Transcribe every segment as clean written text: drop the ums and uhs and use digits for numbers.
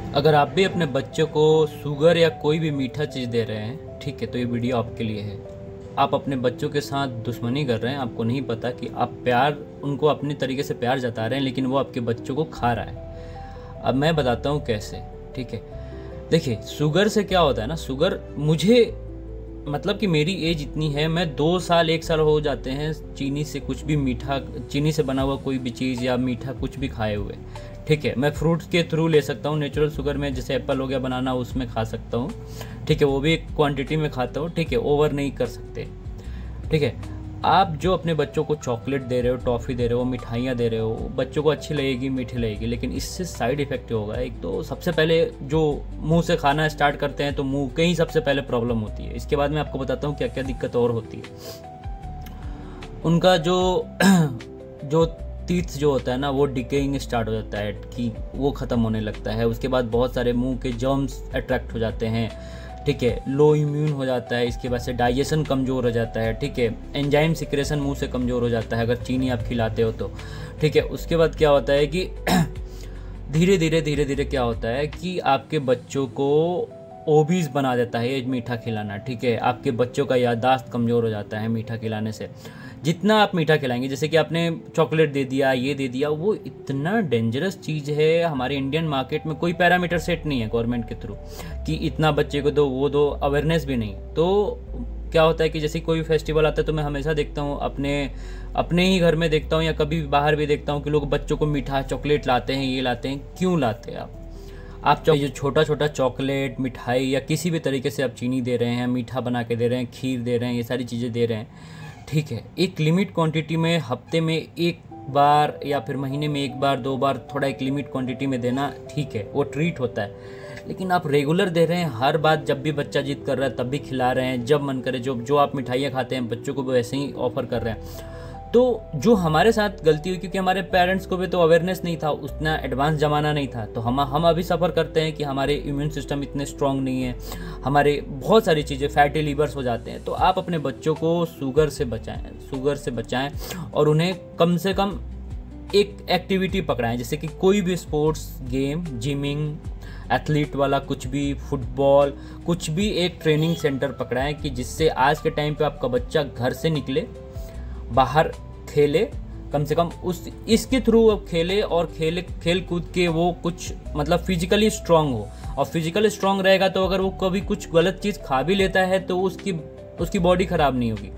अगर आप भी अपने बच्चों को शुगर या कोई भी मीठा चीज़ दे रहे हैं, ठीक है, तो ये वीडियो आपके लिए है। आप अपने बच्चों के साथ दुश्मनी कर रहे हैं, आपको नहीं पता कि आप प्यार उनको अपने तरीके से प्यार जता रहे हैं, लेकिन वो आपके बच्चों को खा रहा है। अब मैं बताता हूँ कैसे, ठीक है। देखिए, शुगर से क्या होता है ना, शुगर मुझे मतलब कि मेरी एज इतनी है, मैं 2 साल 1 साल हो जाते हैं चीनी से कुछ भी मीठा, चीनी से बना हुआ कोई भी चीज़ या मीठा कुछ भी खाए हुए, ठीक है। मैं फ्रूट्स के थ्रू ले सकता हूँ, नेचुरल शुगर में जैसे एप्पल हो गया, बनाना, उसमें खा सकता हूँ, ठीक है, वो भी एक क्वांटिटी में खाता हूँ, ठीक है, ओवर नहीं कर सकते, ठीक है। आप जो अपने बच्चों को चॉकलेट दे रहे हो, टॉफ़ी दे रहे हो, मिठाइयाँ दे रहे हो, बच्चों को अच्छी लगेगी, मीठी लगेगी, लेकिन इससे साइड इफ़ेक्ट होगा। एक तो सबसे पहले जो मुंह से खाना स्टार्ट करते हैं तो मुंह के ही सबसे पहले प्रॉब्लम होती है। इसके बाद मैं आपको बताता हूँ क्या क्या दिक्कत और होती है। उनका जो जो टीथ जो होता है ना, वो डिकेइंग स्टार्ट हो जाता है, कि वो ख़त्म होने लगता है। उसके बाद बहुत सारे मुंह के जर्म्स अट्रैक्ट हो जाते हैं, ठीक है, लो इम्यून हो जाता है। इसके बाद से डाइजेशन कमज़ोर हो जाता है, ठीक है, एंजाइम सिक्रेशन मुंह से कमज़ोर हो जाता है अगर चीनी आप खिलाते हो तो, ठीक है। उसके बाद क्या होता है कि धीरे धीरे क्या होता है कि आपके बच्चों को ओबीज बना देता है ये मीठा खिलाना, ठीक है। आपके बच्चों का याददाश्त कमज़ोर हो जाता है मीठा खिलाने से। जितना आप मीठा खिलाएंगे, जैसे कि आपने चॉकलेट दे दिया, ये दे दिया, वो इतना डेंजरस चीज़ है। हमारे इंडियन मार्केट में कोई पैरामीटर सेट नहीं है गवर्नमेंट के थ्रू कि इतना बच्चे को दो, वो दो, अवेयरनेस भी नहीं। तो क्या होता है कि जैसे कोई फेस्टिवल आता है तो मैं हमेशा देखता हूँ, अपने अपने ही घर में देखता हूँ या कभी बाहर भी देखता हूँ कि लोग बच्चों को मीठा चॉकलेट लाते हैं, ये लाते हैं। क्यों लाते हैं आप जो छोटा छोटा चॉकलेट, मिठाई या किसी भी तरीके से आप चीनी दे रहे हैं, मीठा बना के दे रहे हैं, खीर दे रहे हैं, ये सारी चीज़ें दे रहे हैं, ठीक है, एक लिमिट क्वांटिटी में, हफ्ते में एक बार या फिर महीने में एक बार 2 बार थोड़ा एक लिमिट क्वांटिटी में देना, ठीक है, वो ट्रीट होता है। लेकिन आप रेगुलर दे रहे हैं, हर बात, जब भी बच्चा जिद कर रहा है तब भी खिला रहे हैं, जब मन करे, जो जो आप मिठाइयाँ खाते हैं बच्चों को वैसे ही ऑफर कर रहे हैं। तो जो हमारे साथ गलती हुई, क्योंकि हमारे पेरेंट्स को भी तो अवेयरनेस नहीं था, उतना एडवांस ज़माना नहीं था, तो हम अभी सफ़र करते हैं कि हमारे इम्यून सिस्टम इतने स्ट्रांग नहीं है, हमारे बहुत सारी चीज़ें, फैटी लीवर्स हो जाते हैं। तो आप अपने बच्चों को शुगर से बचाएं और उन्हें कम से कम एक एक्टिविटी पकड़ाएं, जैसे कि कोई भी स्पोर्ट्स गेम, जिमिंग, एथलीट वाला कुछ भी, फुटबॉल, कुछ भी, एक ट्रेनिंग सेंटर पकड़ाएं कि जिससे आज के टाइम पे आपका बच्चा घर से निकले, बाहर खेले, कम से कम उस इसके थ्रू अब खेले, और खेल कूद के वो कुछ मतलब फिजिकली स्ट्रांग हो। और फिजिकली स्ट्रांग रहेगा तो अगर वो कभी कुछ गलत चीज़ खा भी लेता है तो उसकी बॉडी ख़राब नहीं होगी,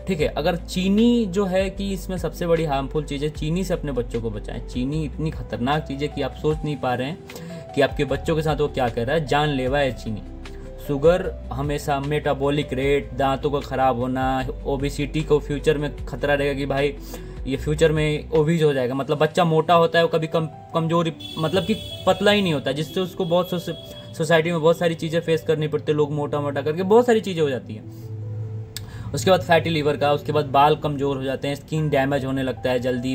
ठीक है। अगर चीनी जो है कि इसमें सबसे बड़ी हार्मफुल चीज़ है, चीनी से अपने बच्चों को बचाएं। चीनी इतनी खतरनाक चीज़ है कि आप सोच नहीं पा रहे हैं कि आपके बच्चों के साथ वो क्या कर रहा है, जानलेवा है चीनी। शुगर हमेशा मेटाबॉलिक रेट, दांतों का ख़राब होना, ओबेसिटी को फ्यूचर में खतरा रहेगा कि भाई ये फ्यूचर में ओबीज हो जाएगा। मतलब बच्चा मोटा होता है, वो कभी कमजोर, मतलब कि पतला ही नहीं होता, जिससे उसको बहुत सोसाइटी में बहुत सारी चीज़ें फेस करनी पड़ती है। लोग मोटा मोटा करके बहुत सारी चीज़ें हो जाती हैं। उसके बाद फैटी लीवर का, उसके बाद बाल कमज़ोर हो जाते हैं, स्किन डैमेज होने लगता है जल्दी।